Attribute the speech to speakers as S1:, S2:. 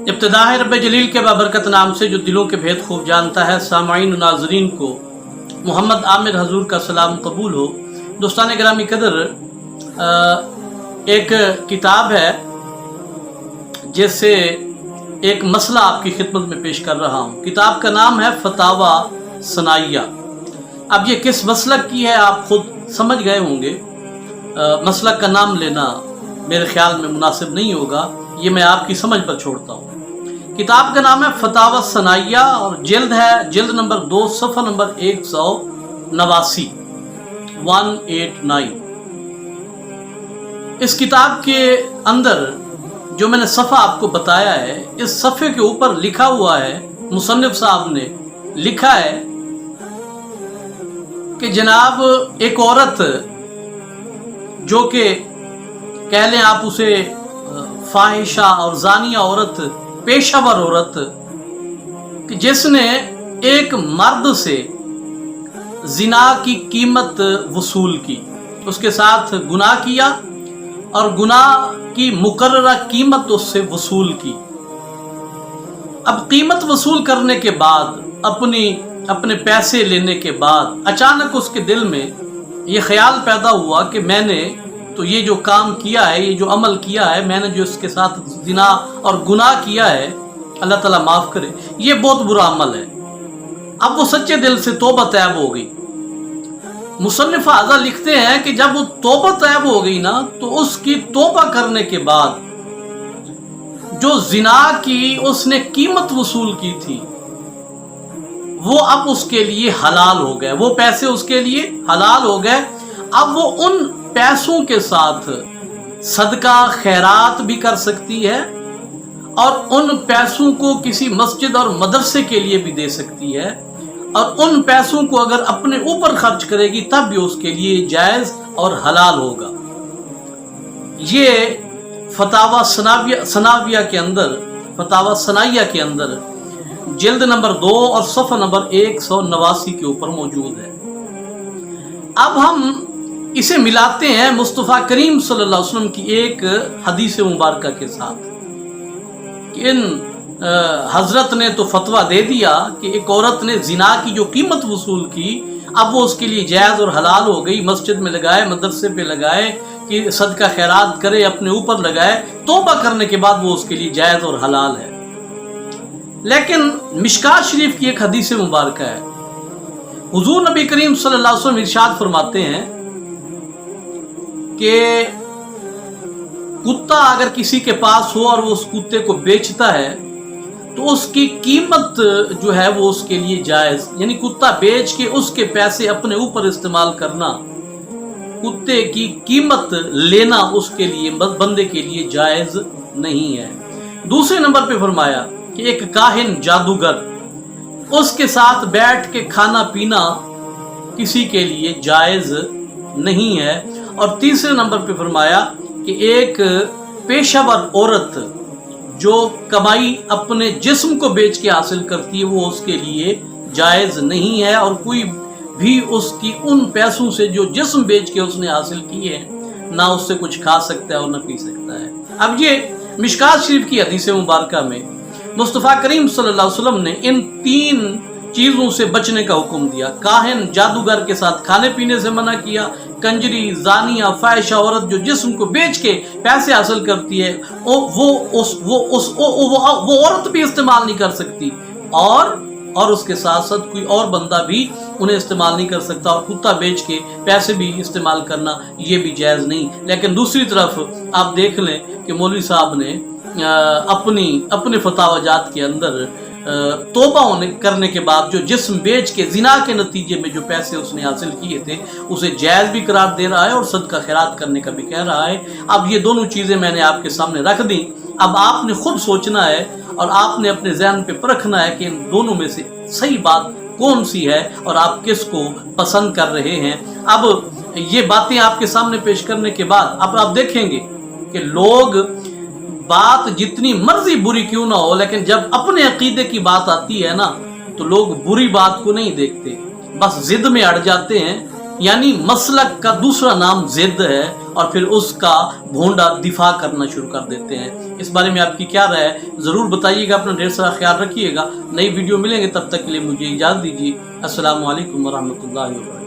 S1: इब्तिदा है रब जलील के बाबरकत नाम से जो दिलों के भेद खूब जानता है। सामाईन नाजरीन को मोहम्मद आमिर हजूर का सलाम कबूल हो। दोस्तान गिरामी कदर, एक किताब है जिससे एक मसला आपकी खिदमत में पेश कर रहा हूँ। किताब का नाम है फतावा सनाइया। अब ये किस मसलक की है आप खुद समझ गए होंगे। मसलक का नाम लेना मेरे ख्याल में मुनासिब नहीं होगा, ये मैं आपकी समझ पर छोड़ता हूँ। किताब का नाम है फतावा सनाइया और जिल्द है जिल्द नंबर 2 सफ़ा नंबर 189 189। इस किताब के अंदर जो मैंने सफ़ा आपको बताया है, इस सफ़े के ऊपर लिखा हुआ है, मुसन्निफ साहब ने लिखा है कि जनाब एक औरत जो कि कह लें आप उसे फाहिशा और जानिया औरत, पेशावर औरत, कि जिसने एक मर्द से जिना की कीमत वसूल की, उसके साथ गुनाह किया और गुनाह की मुकर्ररा कीमत उससे वसूल की। अब कीमत वसूल करने के बाद, अपने पैसे लेने के बाद अचानक उसके दिल में ये ख्याल पैदा हुआ कि मैंने तो ये जो काम किया है, ये जो अमल किया है, मैंने जो इसके साथ जिना और गुनाह किया है, अल्लाह ताला माफ़ करे, ये बहुत बुरा अमल है। अब वो सच्चे दिल से तौबा तैब हो गई। मुसन्निफ आज़ा लिखते हैं कि जब वो तौबा तैब हो गई ना, तो उसकी तौबा करने के बाद जो जिना की उसने कीमत वसूल की थी, वो अब उसके लिए हलाल हो गए। वो पैसे उसके लिए हलाल हो गए। अब वो उन पैसों के साथ सदका खैरात भी कर सकती है और उन पैसों को किसी मस्जिद और मदरसे के लिए भी दे सकती है, और उन पैसों को अगर अपने ऊपर खर्च करेगी तब भी उसके लिए जायज़ और हलाल होगा। ये फतावा सनाविया के अंदर, फतावा सनाइया के अंदर जिल्द नंबर 2 और सफ़ा नंबर 189 के ऊपर मौजूद है। अब हम इसे मिलाते हैं मुस्तफ़ा करीम सल्लल्लाहु अलैहि वसल्लम की एक हदीस मुबारका के साथ कि इन हजरत ने तो फतवा दे दिया कि एक औरत ने जिना की जो कीमत वसूल की, अब वो उसके लिए जायज़ और हलाल हो गई। मस्जिद में लगाए, मदरसे पे लगाए, कि सदका खैरात करे, अपने ऊपर लगाए, तौबा करने के बाद वो उसके लिए जायज़ और हलाल है। लेकिन मिशकात शरीफ की एक हदीस मुबारका है। हुजूर नबी करीम सल्लल्लाहु अलैहि वसल्लम इरशाद फरमाते हैं कि कुत्ता अगर किसी के पास हो और वो उस कुत्ते को बेचता है तो उसकी कीमत जो है वो उसके लिए जायज़, यानी कुत्ता बेच के उसके पैसे अपने ऊपर इस्तेमाल करना, कुत्ते की कीमत लेना उसके लिए, बंदे के लिए जायज़ नहीं है। दूसरे नंबर पे फरमाया कि एक काहिन जादूगर, उसके साथ बैठ के खाना पीना किसी के लिए जायज़ नहीं है। और तीसरे नंबर पे फरमाया कि एक पेशावर औरत जो कमाई अपने जिस्म को बेच के हासिल करती है, वो उसके लिए जायज़ नहीं है, और कोई भी उसकी उन पैसों से जो जिस्म बेच के उसने हासिल किए हैं, ना उससे कुछ खा सकता है और ना पी सकता है। अब ये मिशकात शरीफ की हदीस मुबारका में मुस्तफ़ा करीम सल्लल्लाहु अलैहि वसल्लम ने इन 3 चीज़ों से बचने का हुक्म दिया। काहिन जादूगर के साथ खाने पीने से मना किया, कंजरी, जानिया, फाहिशा औरत जो जिस्म को बेच के पैसे हासिल करती है, वो औरत भी इस्तेमाल नहीं कर सकती, और उसके साथ साथ कोई और बंदा भी उन्हें इस्तेमाल नहीं कर सकता, और कुत्ता बेच के पैसे भी इस्तेमाल करना ये भी जायज़ नहीं। लेकिन दूसरी तरफ आप देख लें कि मौलवी साहब ने अपने फतावाजात के अंदर तौबा करने के बाद जो जिस्म बेच के जिना के नतीजे में जो पैसे उसने हासिल किए थे, उसे जायज़ भी करार दे रहा है और सदका खैरात करने का भी कह रहा है। अब ये दोनों चीज़ें मैंने आपके सामने रख दी। अब आपने खुद सोचना है और आपने अपने जहन पे परखना है कि इन दोनों में से सही बात कौन सी है और आप किसको पसंद कर रहे हैं। अब ये बातें आपके सामने पेश करने के बाद अब आप देखेंगे कि लोग बात जितनी मर्जी बुरी क्यों ना हो, लेकिन जब अपने अकीदे की बात आती है ना, तो लोग बुरी बात को नहीं देखते, बस जिद में अड़ जाते हैं। यानी मसलक का दूसरा नाम जिद है اور پھر اس کا بھونڈا دفاع کرنا شروع کر دیتے ہیں۔ اس بارے میں آپ کی کیا رائے ہے ضرور بتائیے گا، اپنا ڈھیر سارا خیال رکھیے گا۔ نئی ویڈیو ملیں گے، تب تک کے لیے مجھے اجازت دیجیے۔ السلام علیکم ورحمۃ اللہ وبرکاتہ۔